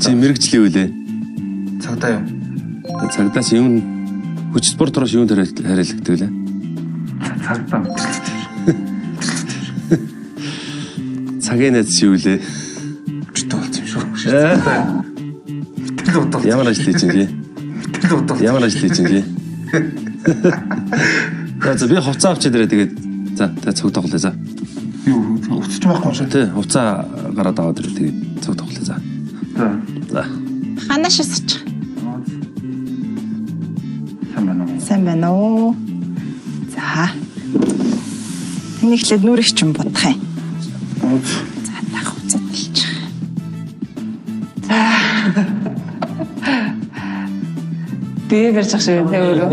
чи мэрэгжлийн үлээ. Цагдаа юм. Цагдаач юм хүч спортороос юунд хариалагддаг лээ? Цагдаа. Цагийн найз чи үлээ. Өчтөө болсон юм шүү. Ямар ажил хийж байгаа юм? Ямар ажил хийж байгаа юм? За би хувцас авчиж ирээ тэгээд за цог тоглоё за. Юу хувцас ч байхгүй шүү. Тий, хувцас гараад аваад ирээ тэгээд цог тоглоё за. За. Ханаш сууч. Сайн байна уу? За. Энийг л нүрэх ч юм бодох юм. За тах хувцас талж. За. Би барьж ах шиг тэ өөрөө.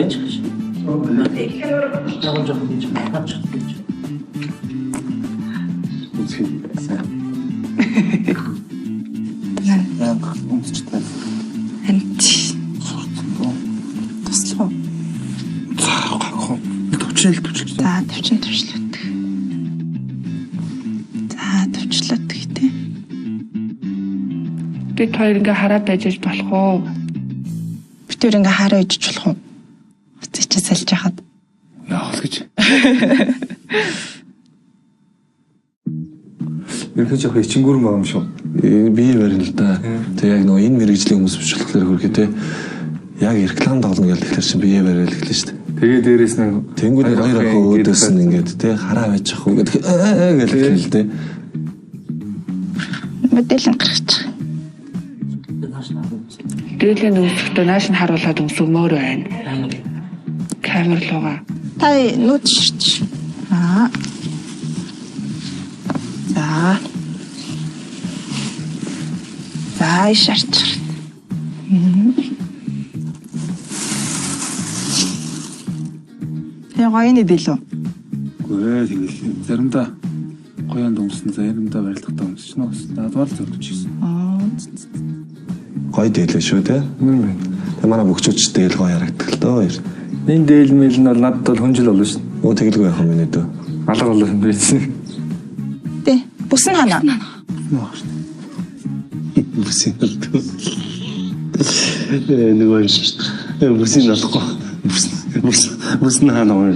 Туслах. Төвчлөлт. За төвчлөлт. За төвчлөлт гэдэг. Би хоёр ингээ хараад байж болох уу? Битүүр ингээ хараа ижиж болох уу? Уцаа чи салж яхад. Яах гэж. Ерөнхий жоох ичингүүр байгаа юм шүү. Бие барина л да. Тэг яг нөгөө энэ мэрэгжлийн хүмүүс биш болохоор хөрхөө те. Яг реклам тоглоно гэдэг тэгэхээр чи бие бариад эхэлнэ шүү дээ. Тэгээ дээрээс нэг тэнгууд хоёр охин өөдөөс нь ингээд те хараа байж ах уу гэдэг гэл хэлнэ те. Мэдээлэл гаргачих. Дээлийн үүсэхдээ нааш нь харуулад өмсөмөр байна. Камер лугаа. Та нүүц ширч. За. За шарч. Ягааны дэлөө. Гүй тэгэл заримдаа гоёнд өмсөн, заримдаа барилгатаа өмсөж нөө. Надад л зөвчсөн. Гой дээлээ шүү те. Тэг манай бөхчүүд дээл гоё харагддаг л доо хоёр. Энэ дээл мэл нь бол надад бол хүнжил болно шүү. Оо тэгэлгүй яах юм бэ дөө. Алга болсон байсан. Тэ. Бүсэн хана. Бүсийн болдог. Нөгөө бүсийн болохгүй. Бүсэн хаана вэ?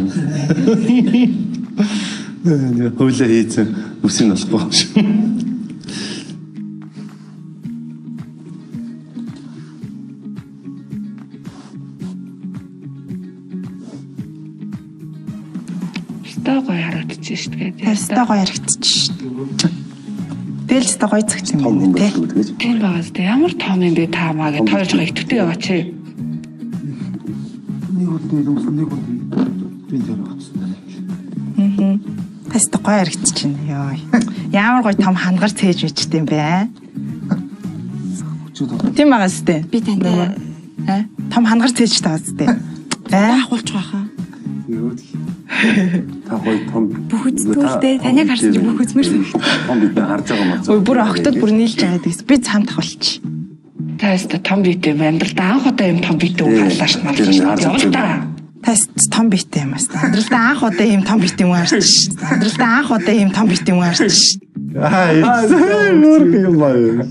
Хойлоо хийцэн бүсийн болохгүй. Стаа гоё харагдчих шүү дээ. Стаа гоё харагдчих шүү дээ. Дээл стаа гоё цагт юм байна те. Тийм байгаас тэ ямар том юм бэ та маа гэж тойрж байгаа итгэвтэй яваач. Нэг үдний өмсөн нэг үдний би тэр Аа. Тест гоё харагдчих чинь ёо. Ямар гоё том хангаар цээж бичтэй юм бэ? Тийм байгаас тэ. Би танд том хангаар цээж таас тэ. ахуулж байхаа. Та гоё том Бүх үзтгүүлдэ таныг харсан чи бүх үзмэр. том бид харж байгаа маа. Ой бүр огтод бүр нийлж байгаа гэсэн. Би цамд хавалч. Та яста том биетэй амьдралдаа анх удаа юм том биетэй үг харлаа ш нь. Тест том биетэй юм аа. Амьдралдаа анх удаа ийм том биетэй юм харж ш. Амьдралдаа анх удаа ийм том биетэй юм харж ш. Нөр юм байна.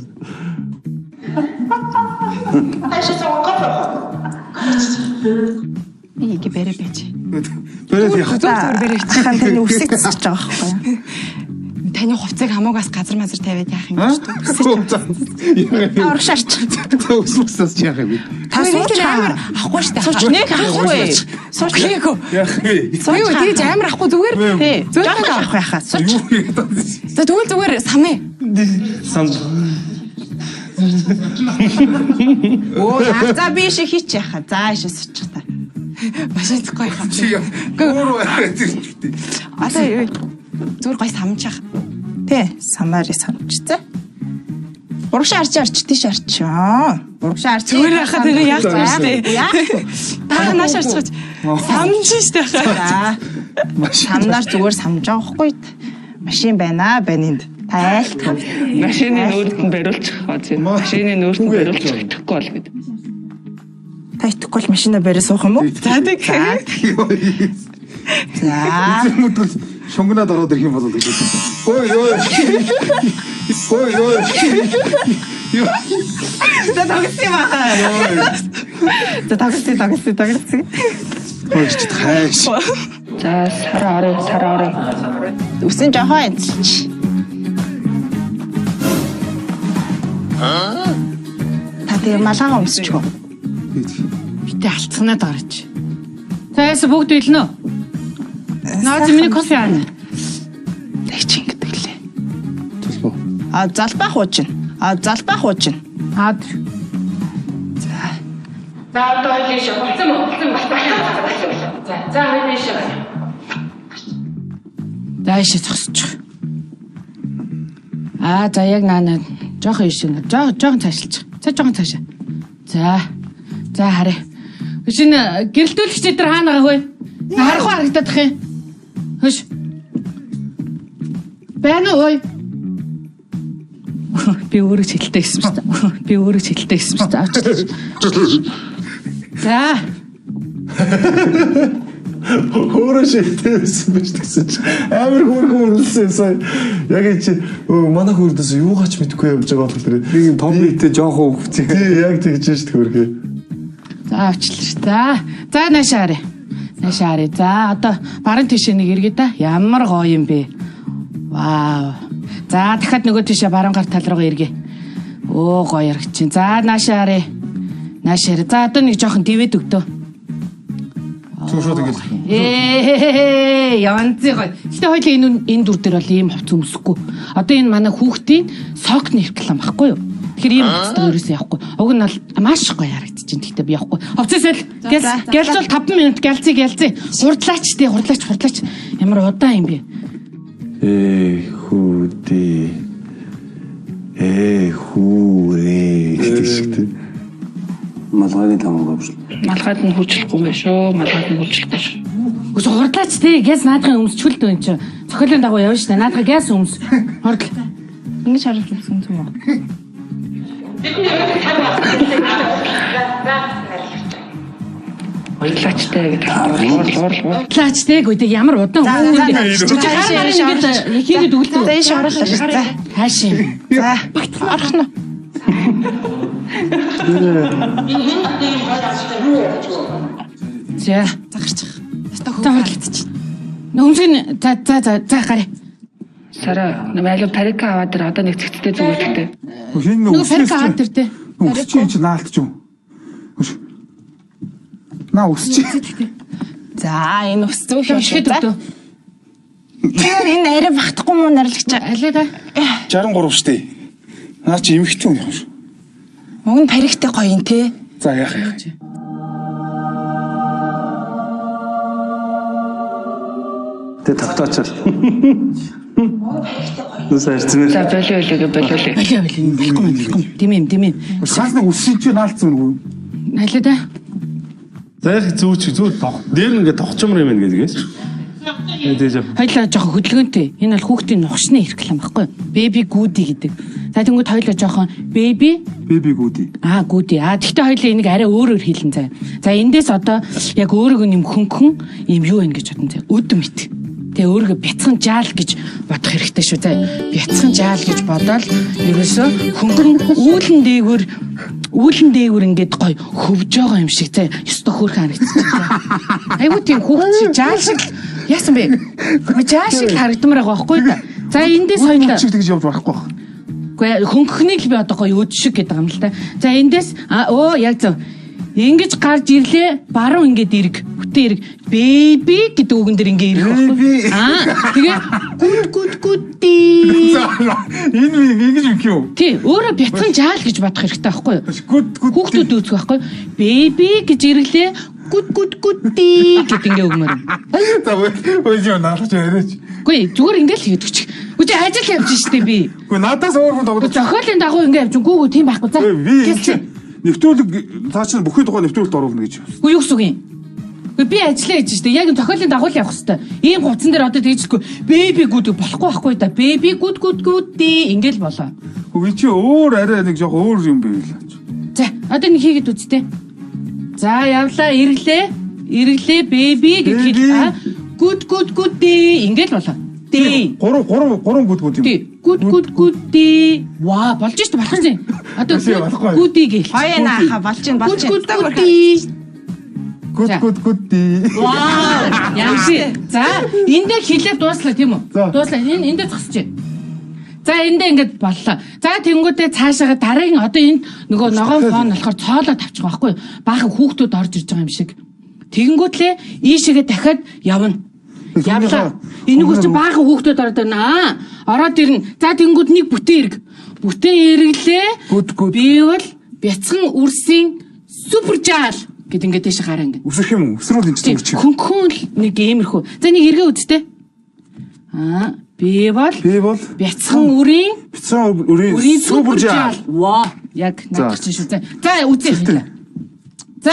Нэг бэрэ бэж. бэрээ яах вэ? Зүгээр бэрэ чихэн таны үсэг цэцэж байгаа байхгүй юу? Таны хувцыг хамуугаас газар мазар тавиад яах юм бэ? Оршаарч. Өсвөсөс яах юм бэ? Та сууч амар ахгүй штэ. Сууч нэг ахгүй. Сууч нэг. Яах вэ? Сууч тэгж амар ахгүй зүгээр. Тий. Жоохон авах байхаа. Сууч. За тэгвэл зүгээр самээ. Сам. Оо за би шиг хийч яхаа. За ишээ суучих та. Машин зөхгүй яхаа. Өөр байгаад ирчихтэй. Одоо юу? Зүгээр гой самчих. Тий, самаар самчцаа. Урагшаа арч тийш арчаа. Урагшаа арч. Зүгээр яхаа тэгээ яах вэ штэ. Та нааш арчаач. Самж штэ хаа. Самнаар зүгээр самж байгаа хгүй. Машин байна энд. Та айлт. Машины нүүрт нь бариулчих хаа зэн. Машины нүүрт нь бариулчих итгэхгүй бол гэдэг. Та итгэхгүй бол машина бариа суух юм уу? За тэг. За. Шунгнаад ороод ирэх юм бол гэж. Ой. Тогсон юм аа. За тогсон. Хөөч хайш. За сар орой. Үсэн жохоо эзэлч. Та тэгээ малгайгаа өмсчихөө. Битээ алцганаад гарч. Таас бүгд билнэ үү? Наад миний кофе аана. Тэг чи ингэдэг лээ. Толгоо. Залбаа хуучин. Аад. За одоо хоёлын болсон байна. За хоёлын шиг. Даашаа зогсчих. За яг наана жоохон ишин. Жоохон цаашлчих. Жоохон цаашаа. За харъя. Ишин гэрэлтүүлэгчид нар хаана байгаа вэ? Харахгүй харагдах юм. Хөш. Бэнэ ой. Би өөрөө хилтэй гэсэн шүү дээ. Авч. За. Өөрөө шигтэй байсан байж гэсэн чи амар хөөрхөн үлсэн сая. Яг чи манай хөрдөөс юугаач мэдэхгүй явж байгаа болохоор Би том битээ жоохон хөвцөө. тий яг тэгж шүү дээ хөрхөө. За авчлаа. За наашаа харъя. За одоо баруун тишээ нэг иргэд та. Ямар гоё юм бэ. Вау. За дахиад нөгөө тишээ баруун гар тал руугаа иргэ. Оо гоё ярагч. За наашаа харъя. За одоо нэг жоохон дивэд өгдөө. Шууд ингэж. Янзы гоё. Гэтэ хоёул энэ дүр дээр бол ийм хувц өмсөхгүй. Одоо энэ манай хүүхдийн сокны реклам байхгүй юу? Тэгэхээр ийм хувцтай ерөөсөө явахгүй. Уг нь бол маш гоё харагдаж байна. Гэтэ би явахгүй. Хувцасэл гэлж бол 5 минут гэлцээ. Хурдлаач. Ямар удаан юм бэ? Хурээ гэдэг шигтэй. Малгайны тамга биш. Малгайд нь хүчлэхгүй байх шүү. Үгүй хурдлаач тий. Газ наадахын өмсчүүл дөө энэ чинь. Цохиолын дагуу явна шүү дээ. Наадах газ өмс. Хурдл. Ингэж харж үзсэн юм уу? Ойлаачтай гэдэг. Хурдлаач тий. Гэхдээ ямар удаан хийгээд өгөлдөө. За ийш оруулаа шүү дээ. Хаашаа. За орох нь. За Загарчих. хурдлаач. Өмсгөн за гараа. Сара намайг парика аваад ир одоо нэг цэгцтэй зүгээртэй. Хин Нөгөө фарк аваад тэр тий. Өсч чи наалт ч юм. Наа өсч. За энэ ус зүүх юм шиг. Шихэд өгдөө. Тэгэхээр энэ арай багтахгүй муу нарлагч. Алей да. 63 штэ. Наа чи эмхтэй юм шүү. Уг нь париктэй гоё юм те. За яах. Тэ тавтаачаа. Нүсэж зэмэл. За болио. Димэм. Шаасны өсч чи наалтсан үгүй. Алей да. За яг зүүч дээр нь ингээд тогчмор юм гэдгээс. Хоёлаа жоохон хөдөлгөөнтэй. Энэ бол хүүхдийн нухшны реклам байхгүй юу? Baby Goody гэдэг. За тэнгууд хоёлаа жоохон baby Гүди. Goody. Тэгтээ хоёлаа энийг арай өөрөөр хийлэн заа. За эндээс одоо яг өөрөг юм хөнгөн юм юу вэ гэж бодсон заа. Өд мэт. Тэгээ өөргөө бяцхан жаал гэж бодох хэрэгтэй шүү заа. Бяцхан жаал гэж бодоод ерөөсөө хөнгөн үүлэн дээгүүр ингээд гоё хөвж байгаа юм шиг заа. Ёстой хөөрхөн харагдчихсан. Айгуу тийм хүүхд жаал шиг яасан бэ? Жаал шиг харагдмаар байгаа байхгүй да. За эндээс хоёлаа Чи тэгж явж барахгүй байх. Гэхдээ хөнгөхнийг л би одоо гоё өд шиг гэдэг юм л да. За эндээс яг зөв. Ингэж гарч ирлээ баруун ингээд ирэг. Бүтэн ирэг. Baby гэдэг үгэн дээр ингээд ирэх байхгүй. Тэгээ гүд. Энэ ингэж юм юу? Тий, өөрөө бяцхан жаал гэж бодох хэрэгтэй байхгүй юу? Гүд. Хүүхдүүд үүсэх байхгүй. Baby гэж ирлээ. Гүд гэдэг ингээд өгмөр. За ой юу наалч яриач. Үгүй зүгээр ингээд л хийдэг чи. Үгүй ажил явж штэ би. Үгүй надаас өөр хүн тоглож. Зохиолын дагуу ингээд явж гүүгүү тийм байхгүй. За. Нэвтрүүлэг цаа чинь бүхий тухай нэвтрүүлэлт оруулна гэж. Үгүй юу гэсэн юм. Би ажиллаа хийж штэ. Яг зохиолын дагуу л явах хэвээр. Ийм хувцсан дээр одоо тэгжгүй. Baby good болохгүй байхгүй да. Baby good ингээл болоо. Үгүй чи өөр арай нэг жоох өөр юм байл. За одоо нэг хийгээд үзтээ. За явлаа ирлээ baby гэж хэлээ. Good ингээл болоо. Дээ. Гурван гүд юм. Тий. гүди. Ваа, болж шүү дээ болох юм. Одоо гүди гээл. Хоёо нааха болж байна. Гүд. Вау! Ямши. За, эндээ хилээ дууслаа тийм үү? Дууслаа. Эндээ зогсож. За, эндээ ингэж боллоо. За, тэнгуүдээ цаашаа дараагийн одоо энд нөгөө ногоон фон болохоор цоолоо тавьчих байхгүй юу? Баахан хүүхдүүд орж ирж байгаа юм шиг. Тэгэнгүүтлээ ийшээгээ дахиад явна. Явлаа. Энийгөө чи баахан хүүхдүүд ороод байна. Ороод ирнэ. За, тэнгуүд нэг бүтэн эрг. Бүтэн эргэлээ. Би бол бяцхан үрсийн супер жаал гэд ингээд тийш гараа ингээд. Үсрэх юм уу? Өсрүүл энэ ч үрчих. Хөнхөн нэг иймэрхүү. За нэг эргээ үзтээ. Би бол бяцхан үрийн супер жаал. Ваа, яг надад чинь шүү. За үзье хэлээ. За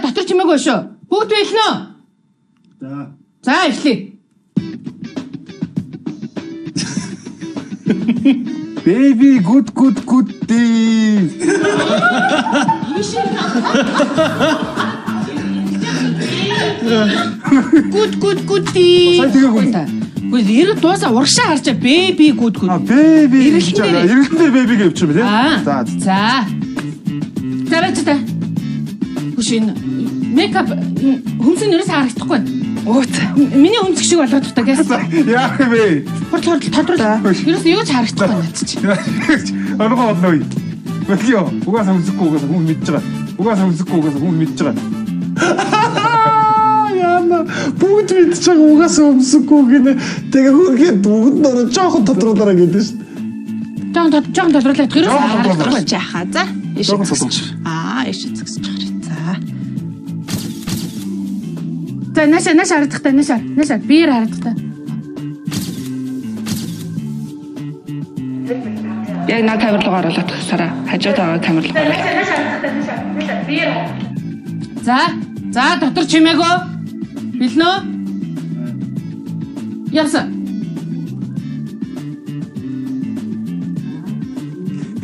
дотор чимээгүй шүү. Бүгд байлнаа. За эхлэе. Baby good day. Good day. Сайн тэгээ Гүйл эрэг дуусаа урагшаа харчаа baby good. Baby. Эргэлтэй baby гэвч юм тий. За. Тарачтай. Хүшин мейкап хүмсэн нэрээс харагдахгүй. Миний хүмсэг шиг болгоод та гэс. Яах вэ? Тодруулаа. Ерөөс юу ч харагдахгүй наад чи. Ангаа бодлоо. Бэлгиё. Угаасаа хүмсэхгүй хүн мэдж байгаа. Яна бүгд мэдж байгаа угаасаа хүмсэхгүй гинэ. Тэгээ хөргээд бүгд нөр жоохон тодруулаараа гэдэг шүү. Жоохон тодруулаад ерөөс харагдахгүй жааха. За. Ишээ згсэж харъя. За, нааш харагдахтай. Биер харагдахтай. Яг наа камерлог оруулаад сараа. Хажууд байгаа камерлог оруулаад. За, дотор чимээгөө. Билнөө? Явсан.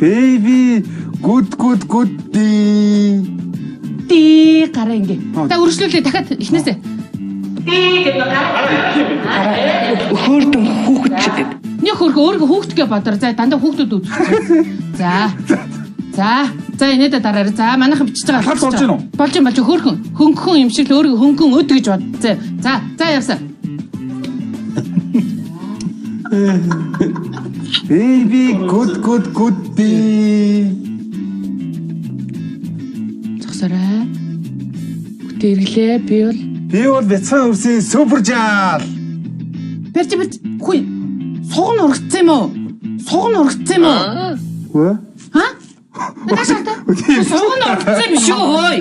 Baby good day. Тий гараа ингэ. Та үргэлжлүүлээ дахиад эхнээсээ. Хөөрдөн хүүхэд ч гэдэг. Нэг хөөрхөн өөргөө хүүхдгээ бодор. За дандаа хүүхдүүд үзчихсэн. За инээдэ дараарай. За манайхан бичиж байгаа. Хад болж гинөө. Болж хөөрхөн. Хөнгөн юм шиг л өөргөө хөнгөн өд гэж бод. За явсан. Baby good day. Зогсоорой. Бүтээрлээ би бол бяцхан үрсийн супер жаал. Барьж хүй. Сугн ургацсан юм уу? Хөө? Ха? Нашаата. Сугн ургацсан биш үү хөөе.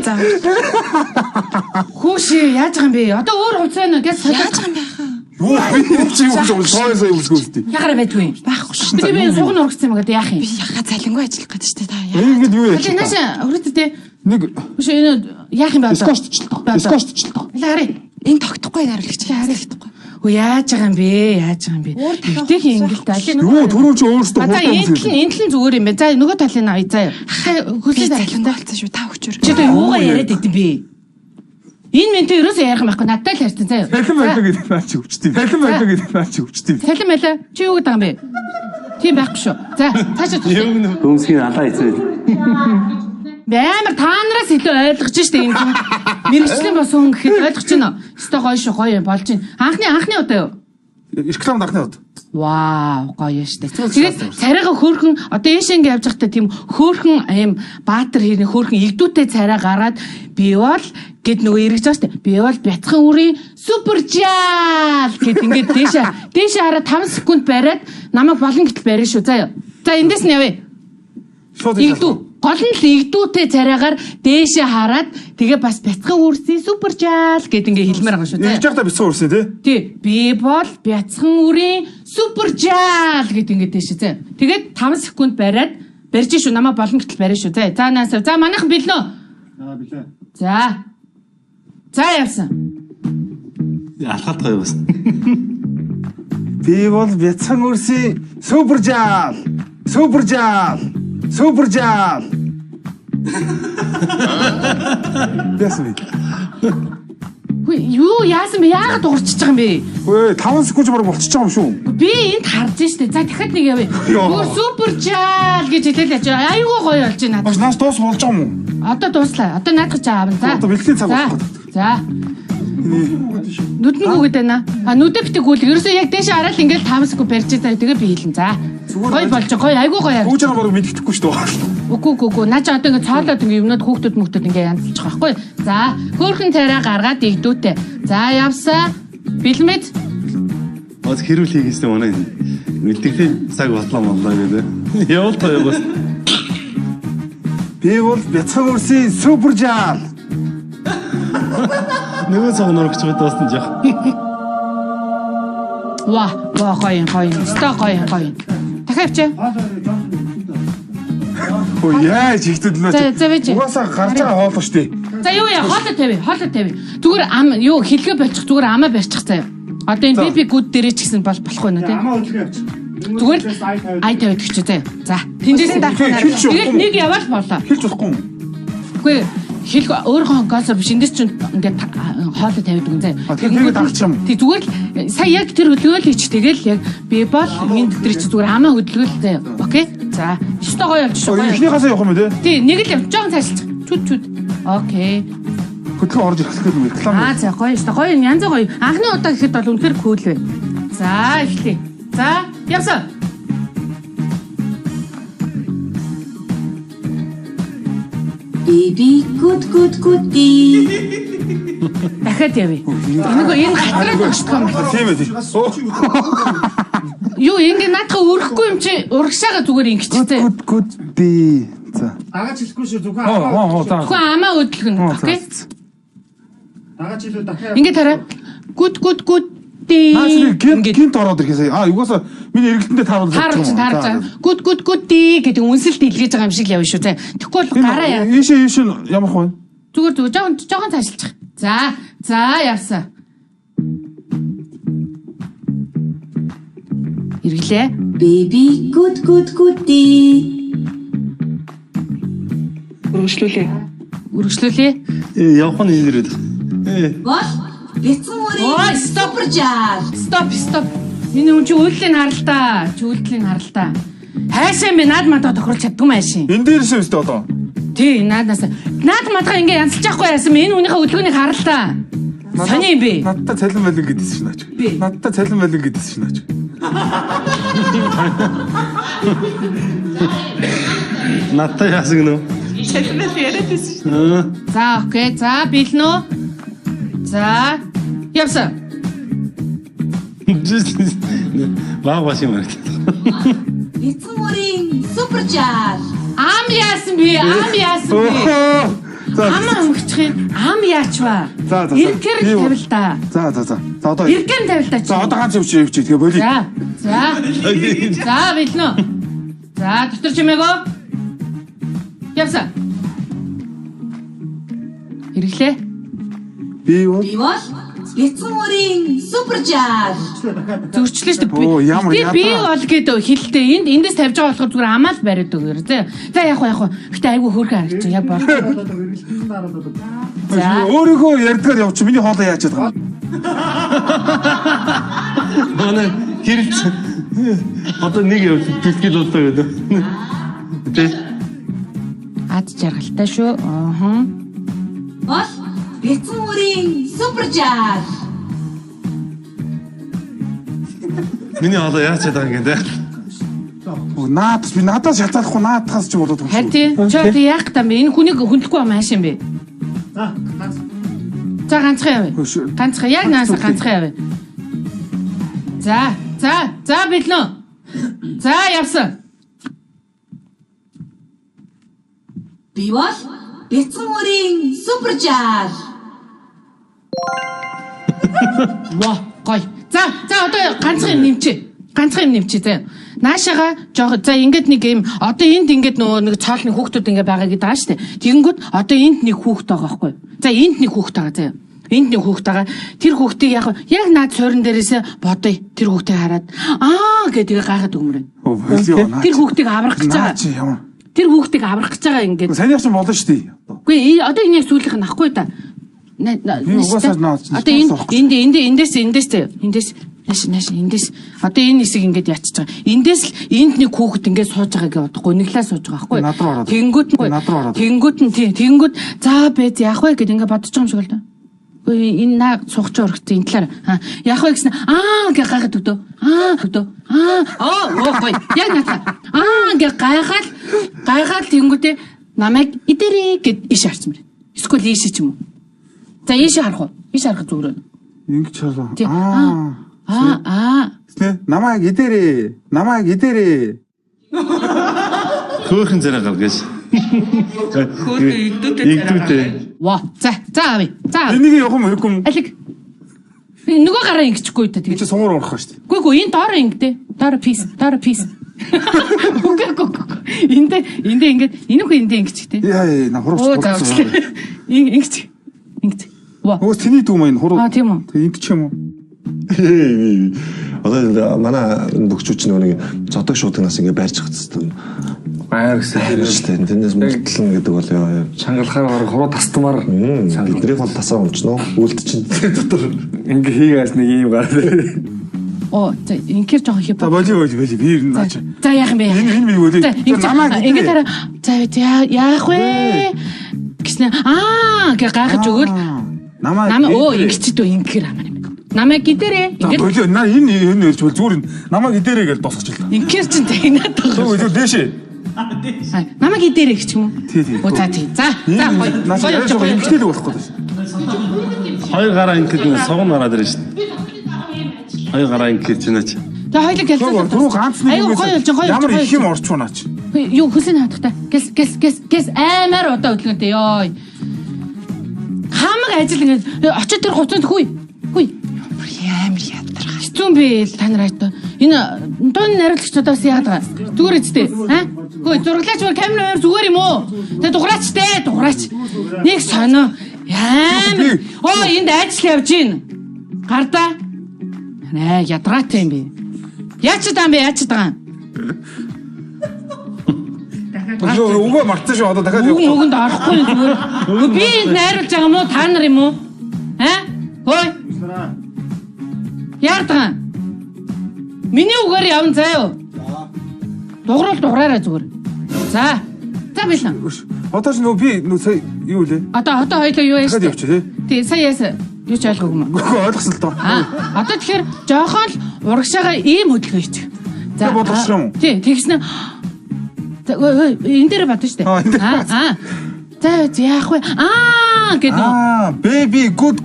Хүүши яаж байгаа юм бэ? Одоо өөр хувцас байна гэж яаж байгаа юм бэ хаа? Юу чи юу тоосоо юмсгүйстэй. Ягараа байдгүй. Байхгүй шүү. Тэгээ би сугн ургацсан юм гэдэг яах юм? Би яхаа цалингүй ажиллах гэдэг шүү дээ. Ингээд юу яах вэ? Наша өрөөдөө нэг биш энэ яах юм бэ? Скоштчлаа. Харъя. Энэ тогтохгүй найруулагч харагдахгүй. Оо яаж байгаа юм бэ? Эвтэйх ингэлт алин. Юу түрүү чи өөрөөсөө энэ л зүгээр юм байна. За нөгөө талын авъя заа. Хөлөө цалингүй болсон шүү. Та хүчээр. Чи одоо юугаа яриад идэв бэ? Энэ мэнтэй ерөөсөө ярих юм байхгүй. Надтай л ярьсан заа. Салин байлаа гэдэг наа чи өвчтөв. Салин байлаа. Чи юу гэдэг юм бэ? Тийм байхгүй шүү. За цаашаа. Көмсгийн алаа эцээ. Баймар та нараас илүү ойлгож штэ энэ юм. Мэргэжлийн бос хүн гэхэд ойлгож байна. Өстой гоё шүү гоё болж байна. Анхны удаа юу? Рекламд анхны удаа. Вау, гоё штэ. Тэгээд царайгаа хөөрхөн одоо эшэн явж байхдаа тийм хөөрхөн аим баатар хийрний хөөрхөн игдүүтэй царай гараад би бол гэд нөгөө эргэж байгаа штэ. Би бол бяцхан үрийн супер жаал гэд ингээд дээшээ хараад 5 секунд бариад намайг болон гэтэл барина шүү. За эндээс нь явъя. Игдүү. Гол нь л игдүүтэй царайгаар дээшээ хараад тэгээ бас бяцхан үрсийн супер жаал гэд ингээ хэлмээр байгаа шүү. Игж явахдаа бяцхан үрсийн тий? Би бол бяцхан үрийн супер жаал гэд ингээ дээшээ зэ. Тэгээд 5 секунд бариад барьж шүү. Намаа болон гэтэл барина шүү. За наасаа. За манайхан билнэ. Билээ. За явсан. Алхалт гоё бас. Би бол бяцхан үрсийн супер жаал. Ясвэ. Үгүй юу яасан бэ? Яагаад дуурчиж байгаа юм бэ? Өө 5 секунд бараг болчихж байгаа юм шүү. Би энд харж штэ. За дахиад нэг явъя. Өөр супер жаал гэж хэлээд чи айгүй гоё болж байна. Маш наас дуус болж байгаа юм уу? Одоо дууслаа. Одоо наадах чаав. За. Одоо бэлтгэлийн цаг болох гэдэг. За. Нүдэн гүгэд байна. Нүдэ битэг гүйл. Ерөөсөө яг дэше хараад ингээл 5 секунд барьж байгаа. Тэгээ би хэлэн. За. Гоё болж байгаа. Гоё айгүй гоё. Хүүж байгаа бараг мэддэхгүй шүү дээ. Үгүй. Наа чи одоо ингээ цоолоод ингээ юмнууд хүүхдүүд мөхтүүд ингээ янзлж байгаа байхгүй. За. Хөөрхөн царай гаргаад игдүүтээ. За явсаа. Бэлмэд. Од хэрүүл хийгээстэй манай мэдтгэлийн цаг батлаа гэдэг. Явал та яваас. Би бол бяцхан өрсөн супер жаал. Нөгөө цаг нөрөгч мэт дуусна жаа. Ваа гоё. Ста гоё. Дахиад чи. Өө яаж ихтэд нөө. За байж. Угаасаа гарч байгаа хоолоо шүү дээ. За юу яа хоолой тавь. Зүгээр ам юу хэлгээ болчих зүгээр амаа барьчих заяа. Одоо энэ биби гүд дээрээ ч гэсэн болох байна тий. Амаа хөдөлгөө авчих. Зүгээр ай тавьдаг ч заяа. За тэндээс нь дарахнаа. Тэгээд нэг яваал болоо. Хэлж болохгүй юм. Үгүй хэл өөрийнхөө гасар биш эндээс ч ингээд хоолой тавьдаг юм заяа. Тэгээд дагчих юм. Тий зүгээр л сая яг тэр хөдөлгөөл ич тэгэл яг би бол энэ дээр чи зүгээр амаа хөдөлгөөл заяа. Окей. За өстой гоё болж шүү. Эхнийхээс явах юм тий. Тий нэг л жоохон цаашилчих. Чүд. Окей. Хөдөлгөөн орж ирэх гэдэг юм реклам. За гоё шүү. Гоё янз гоё. Анхны удаа гэхэд бол үнэхээр кул вэ. За эхлэе. За явсан. Baby good Дахиад явъя. Энэ хатраад өгчдөг юм байна. Тийм ээ. Юу ингэ наадах өрөхгүй юм чи урагшаага зүгээр ингэчтэй. Good би. За. Дагаад хэлэхгүй шүү зүгэн. Хүн амаа өдлгөн. Окей. Дагаад хэлээ дахиад. Ингэ тараа. Good. Гинт ороод ирэхээс юугасаа миний эргэлтэндээ тааруулж байгаа. Good гэдэг үнсэлт илгээж байгаа юм шиг явна шүү. Тэгэхгүй бол гараа яа. Ийшээ ямар хөө? Зүгээр жоохон цаашилчих. За явсан. Иргэлээ. Baby good. Үргэлжлүүлээ. Явах нь энэ ирээд. Бол бяцхан өрийн супер жаал. Стоп. Миний хүн чи үйлдлийн харал та. Хайшаа би наад мадаа тохируулж чаддгүй маашин. Энэ дээрээс юм өстэй одоо. Тий, наад мадгаа ингээ янзлж байхгүй яасан энэ үнийхээ өдлгөөнийг харал та. Сони юм бэ? Надтай цалин байлин гэдээс шнаач. Надтай цалин байлин гэдээс шнаач. Надтай яасан гэнэ? Цалин байлин яриадсэн. За, окей. За, билнэ. За, явсан. Бааш юм аа. Бяцхан өрийн супер жаал. Ам яасан би? Амаа өнгөчих юм. Ам яачваа. Иргэр тавил та. За. Одоо иргэн тавил та. За одоо ганц өвч тэгээ болий. За, билнэ. За, дотор чимээгөө. Явсан. Иргэлээ. Би бол бяцхан өрийн супер жаал. Зөрчлээ шүү дээ. Би бол гэдэг хэлтэй эндээс тавьж байгаа болохоор зүгээр амаал бариад өгөөр. За яг. Гэтэ айгүй хөөрхөн харагч яг бол. Өөрийнхөө ярьдгаар явчих. Миний хоолоо яачаад байгаа. Манай хэрэг одоо нэг явж бэлтгэл болтоо гэдэг. Тэ. Ад жаргалтай шүү. Бол бяцхан өрийн супер жаал. Миний хоолоо яачаад байгаа юм гэдэг. Би надаас шалтгаалахгүй наадахаас ч болоод байгаа. Харин чи яах та бэ? Энэ хүнийг хөндлөхгүй маашин бэ? За ганцхан явъя. Яг наасаа ганцхан явъя. За билнэ. За явсан. Би бол бяцхан өрийн супер жаал. Ваа, гоё. За одоо ганцхан юм нэмчээ. За. Наашаага жоох за ингээд нэг юм одоо энд ингээд нэг цоолны хүүхдүүд ингээд байгаа гэдэг байгаа шүү дээ. Тэгэнгүүт одоо энд нэг хүүхд байгаа байхгүй. За энд нэг хүүхд байгаа заа. Энд нэг хүүхд байгаа. Тэр хүүхдийг яг наад суурин дээрээс бодъё. Тэр хүүхдийг хараад гэдэг гайхаад өгмөр. Тэр хүүхдийг аврах гэж байгаа. Тэр хүүхдийг аврах гэж байгаа ингээд. Санийх ч болно шүү дээ. Үгүй одоо энэ яг сүүлийнх нь ахгүй да. угаасаа наач. Одоо эндээс одоо энэ хэсэг ингээд ячиж байгаа. Эндээс л энд нэг хүүхэд ингээд сууж байгааг бодохгүй нэглээ сууж байгаа байхгүй. Тэнгүүт за бэ яах вэ гэд ингээд бодож байгаа юм шиг л да. Энэ наа суугч өргөцсөн энэ талаар яах вэ гэсэн гэ гайхаад өгдөө. Ой яг наа. Гэ гайхаад тэнгүүтээ намайг идэрээ гэд иш харсан мэр. Эсвэл ийшээ ч юм уу. За ийшээ харах уу? Ийшээ харах зүгээр. Ингэж хараа. Намайг идэрээ. Хөөхөн зэрэг гаргаж. Игдүүтэй. Ва. За авъя. Энийг явах юм хэрэггүй юм. Алиг. Нөгөө гараа ингэчихгүй та тэгээд. Чи сумаар орох шүү дээ. Гү энэ доороо ингэдэ. Доороо пис. Үгүй. Эндээ ингээд энэхүү эндээ ингэчихтэй. Яа на хурууч. Ингэч. Ва. Өөс тэний дүү маань хуруу. Тийм үү. Ингэч юм уу? Одоо манай бөхчүүч нэг цодог шууданаас ингээ байрч хацсан. Байр гэсэн шүү дээ. Тэндээс мөртлөн гэдэг бол яа. Чангалахаар бараг хуруу тастмаар. Бидний бол тасаа унчноо. Үлд чинь дотор ингээ хийгээс нэг юм гараад. Оо, за инкер жоохон хип. За боли би наач. За яах юм бэ? Энэ би боли. Намайг ингээд за яах вэ? Гэснэ гэ гайхаж өгөөл. Намайг ингэчтэй инкер амаа юм. Намайг идэрээ. Ингээд боли энэ ярьж бол зүгээр намайг идэрээ гэж босгочихлаа. Инкер чинь тэгнээд байгаа. Зүгээр дээшээ. Намайг идэрээ гэх юм уу? Тий. Оо за гоё. Наач ингэжтэй л болох гэдэг. Хоёр гараа ингээд согн гараад ирж шин. Хоёр гараа ингээд чинаач. За хоёул гэлцээ. Түрүү ганц нэг ямар их юм орч унаач. Юу хүсэн хатахтай. Гэс амар удаа хөдөлгөнтэй ёо. Хамаг ажил ингээд очиж тэр 30-нд хүй. Ямар ядаргаа. Хэцүү би та нараа та. Энэ тооны нариулагчдаас яагаад байгаа? Зүгээр үсттэй. Хөөе зураглаач ба камера зүгээр юм уу? Тэгээ дуграач. Нэг сонио. Ямар. Энд ажил явж гин. Гардаа. Наа ядраатай юм би. Яач таа. Үгүй мартсан шүү одоо дахиад явах. Үгэнд орохгүй зүгээр. Би энд найруулж байгаа юм уу? Та нар юм уу? Хөөе. Яардаг. Миний үгээр явна заа юу? Дуграараа зүгээр. За билэн. Одоо ч би сая юу лээ? Одоо хоёлоо юу яаш? Дахиад явчих тий. Тий, сая яасан? Юу ч ойлгоогүй юм. Үгүй ойлгосон л доо. Одоо тэгэхээр жоохон л урагшаага ийм хөдөлгөөн хийчих. За бодчихсон юм. Тий, тэгснэ. Энэ дээр бодно штэ. За яах вэ? гэдэг. Baby good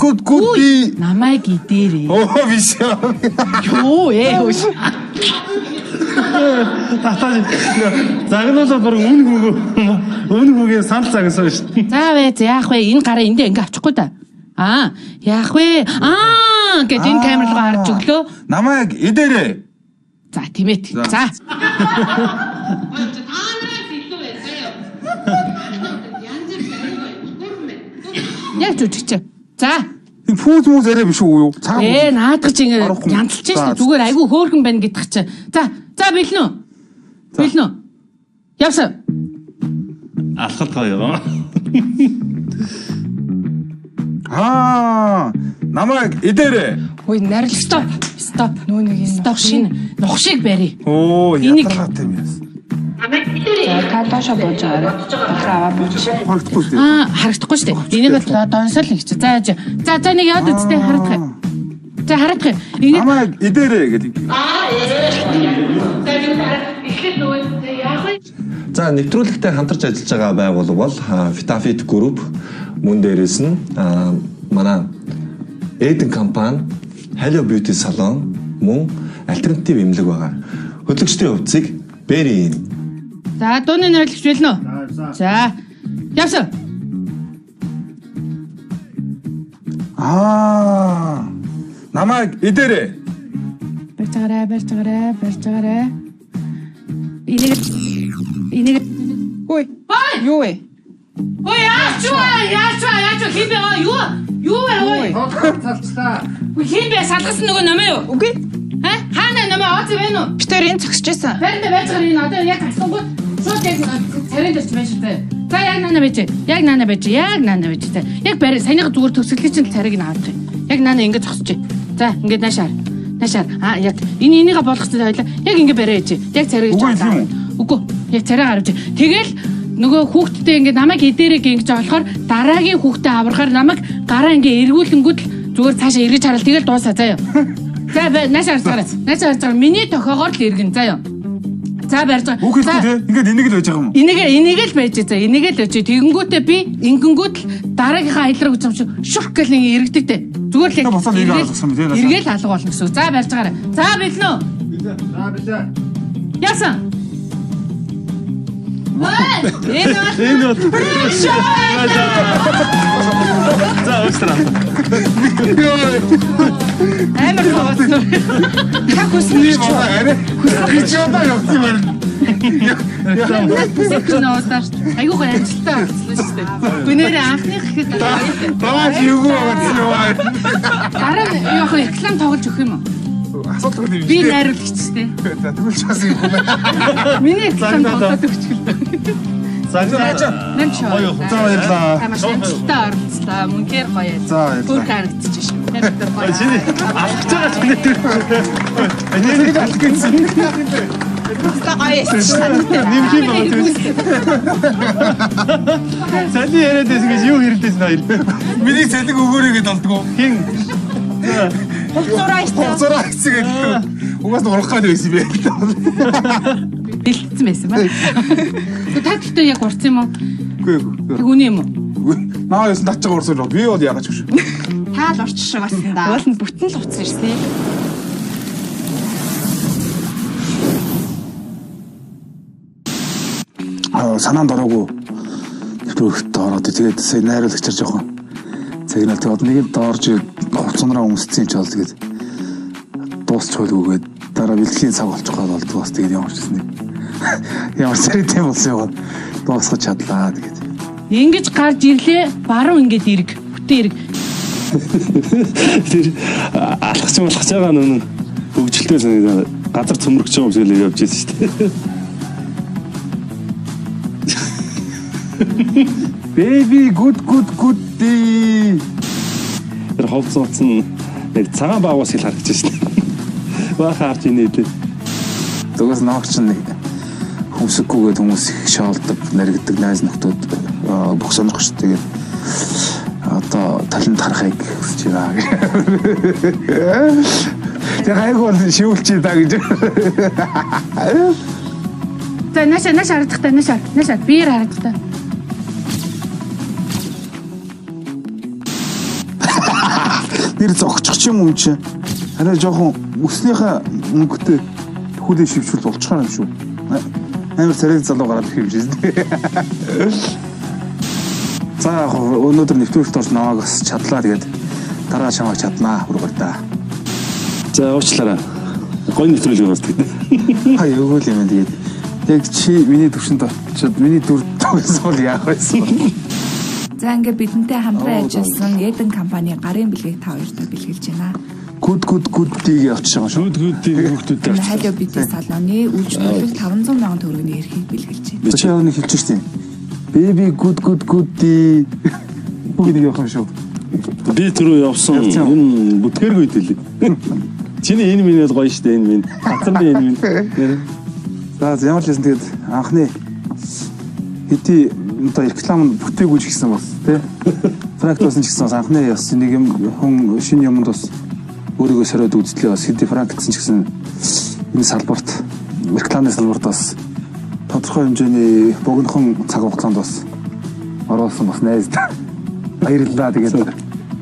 би. Намайг идээрээ. Биш. Юу хөөш. Татаа загнуулаад бүр өмнө санал загнасан шүү. За яах вэ? Энэ гараа эндээ ингээ авчихгүй да. Яах вэ? Гэт энэ камер руу харж өглөө. Намайг идээрээ. За тиймээ. За. Яг зүгч. За. Энэ фүүз арай биш үү юу? Наадах чинь янзлж шүү. Зүгээр айгүй хөөрхөн байна гэдг чинь. За бэлнэ. Явсан. Алхах гоё. Намайг идээрээ. Ой нарил стоп. Нөө нэг юм. Стоп шин. Нухшиг барь. Ядаргаатай юм яас. Та доошо бууж байгаа. Аваа бууж. Харагдахгүй шүү дээ. Энийг бол донсол гэж. За нэг яад үстэй хараадах. За хараадах. Намайг идээрээ гэдэг. Эхлээд нөгөө яах вэ? За нэвтрүүлэгтэй хамтарч ажиллаж байгаа байгууллага бол Vitafit Group, мөн дээрээс нь манай Eden компани, Hello Beauty Salon, мөн альтернатив эмнэлэг байгаа. Хөтлөгчдийн хувьцыг Berry. За дууны нэрлэгч билнэ үү? За. Явсан. Намайг идээрээ. Барьцаарай. Энийг Ой. Юу вэ? Ой, яач химбэ юу вэ ой? Цалцлаа. Химбэ салгасан нөгөө намаа юу? Үгүй. Хаана намаа оц вэ нөө? Би тэр энэ зогсож байсан. Барьцаар энэ одоо яг асуугууд шууд яг царин дэрч байж тээ. За яг наана байж. Яг наана байж. Яг барь саяныхаа зүгээр төсөглөлийн чинь царайг нь авах юм. Яг наана ингэж зогсож. За ингээд наашаар. Яг энийгээ болгоцсон байлаа. Яг ингэ барай ээж. Яг царайг жаа. Үгүй. Яг царай гарч. Тэгэл нөгөө хүүхдтэй ингээд намайг эдэрэг ингэж болохоор дараагийн хүүхдээ аврахаар намайг гараа ингээ эргүүлэнгүүд зүгээр цаашаа эргэж харал тэгэл дуусаа заяа. За наашаа харцгаа. Миний тохоогоор л эргэн заяа. За барьж байгаа. Үгүй ээ. Ингээд энийг л байж байгаа юм. Энийг л байж заа. Энийг л байж. Тэгэнгүүтээ би ингэнгүүт л дараагийнхаа аялраг үзсэн чинь шүрх гэл ингэ эргэдэг дээ. Зүгээр л эргээл алга болно гэсэн. За барьж байгаарай. За билнэ үү? За билээ. Яасан? Энэ бол. За уучлаарай. амар хоосон. Яг хүссэн юм байна. Гэж одоо явсан юм. Айгуу гоё ажилтаа болсон шүү дээ. Гүнээрээ анхных ихэд Баач юу гэсэн юм аа. дараа нь яг реклам тоглож өгөх юм уу? Асуудал юм. Би найруулагч дээ. За тэгвэл чаас юм байна. Миний реклам тоглоод өгчихлээ. Нам чоо. За баярлаа. Тамаш ажилтаа оролцлоо. Мөнхөр гоё. За баярлаа. Бүр харагдчих шүү. Тэр гоё. Чиний алхаж байгаа ч нэг. Энийг алах гэсэн. Нэмхий байгаа. Цали яриад байсан гэж юу хэрэлдээс нэр. Миний цалиг өгөөрэй болдгоо. Хин. Зураа хэсэг. Угаас нь урах гал байсан юм байна. Бэлдсэн байсан ба. Та гэхдээ яг урц юм уу? Үгүй. Тэг үний юм уу? Наа ясан татчаа урсаж би бол яагаад ч гэж. Таал урч шиг болсон да. Уул нь бүтэн л уцсан шээ. Санаанд ороогүй. Бүрхт ороод тэгээд сая найруулагчаар жоохон цагнаал тэгээд нэг доорж хувцсанараа өмссөн ч бол тэгээд дуусчихвалгүйгээд дараа бэлтгэлийн цаг болчих гол бол дуус тэгээд ямар ч гэсэн ямар царайтай болсон юм дуусгаж чадлаа тэгээд Ингэж гарч ирлээ баруун ингэж ирэг бүтэн ирэг Тэр алхаж байгаа нүн хөгжилтэй санагдаа газар цөмөрч байгаа юм шиг л явж байсан шүү дээ. Baby good дээ. Тэр ховцсон нэг цагаан баагаас хэл харагдаж байна. Баахан харж инээ дээ. Тэгээс наагч нэг хүмсэггүйгээд хүмүүс их шаалдаг, наригддаг найз нөхдүүд бүх сонирх шүү тэгээд одоо талент харахыг хүсэж байна. Тэр хайгуул шивүүлчих даа гэж. За наашаа харагдахтай наашаа биер харагдахтай. Нэр зогчих юм чи. Арай жоохон өснийхээ мөнгөтэй хүүдээ шившүүл болчихоо юм шүү. Амар царай залуу гараад ирэх юм шиг. За яг өнөөдөр нэвтрүүлэлт орж навааг бас чадлаа тэгээд дараа чамайг чаднаа хүргэр да. За уучлаарай. Гой нэвтрүүлэг байна тэгээд. Хаа юу л юм тэгээд яг чи миний төвшөнд очиод миний дүр төгсөл яах байсан. За ингээд бидэнтэй хамтран ажилласан Eden компани гарын бэлгийг та хоёртой бэлгэлж байна. Гүд явчих байгаа шүү. Гүдийг хүүхдүүдтэй авчих. Хайло бидний салоны үйлчлүүлэлт 500 сая төгрөгийн эрхийг бэлгэлж байна. Би чааны хэлж штеп. Baby good бүгд явах юм шүү. Би түрүү явсан энэ бүтгэргүй дэлээ. Чиний энэ минь гоё штэ энэ минь. Хацар би энэ минь. За ямар ч юм тэгээд анхны хэдий одоо реклам бүтээгүйж гисэн бас тий. Франктосон ч гэсэн анхны бас нэг юм хүн шинэ юмд бас өөрийгөө сориод үзтлээ бас хэдий франк гэсэн ч гэсэн энэ салбарт рекламын салбарт бас тодорхой хэмжээний богинохон цаг хугацаанд бас оруулсан бас найз та. Баярлалаа тэгээд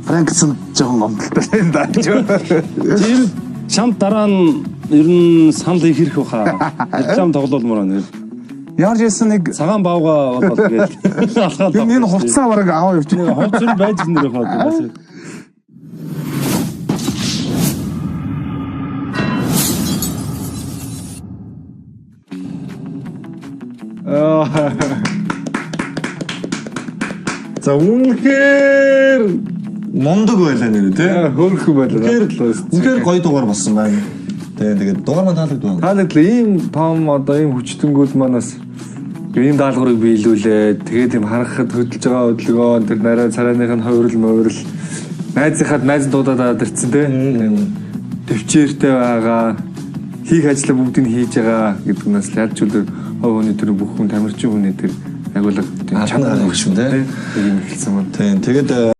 франксэн жоохон гомдолтой байна да. Тэр чамд дараа нь ер нь санал их хэрэг баха. Реклам тоглоулмаар байна. Ямар ч хэлсэн нэг цагаан баавга болоод гээд алхаад. Энэ хувцас бараг аваа явчих. Хувцас байж нэр хаад. За үнэхээр мундаг байлаа нэр тий. Хөөрхөн байлаа. Үнэхээр гоё дугаар болсон байна. Тэгээд дугаар маань таалагдсан. Таалагдлаа. Ийм том одоо ийм хүчтэнгүүд манаас ийм даалгаврыг биелүүлээ. Тэгээд юм харахад хөдөлж байгаа хөдөлгөөн тэр нарай царайных нь хувирал найзынхад найз дуудаад ирсэн те. Төвчээртэй байгаа хийх ажлаа бүгдийг хийж байгаа гэдэг нас л ялч үлэр хов хүний тэр бүх хүн тамирчин хүний тэр агуулга чанга гарах шүү те. Тийм хэлсэн маань. Тийм тэгээд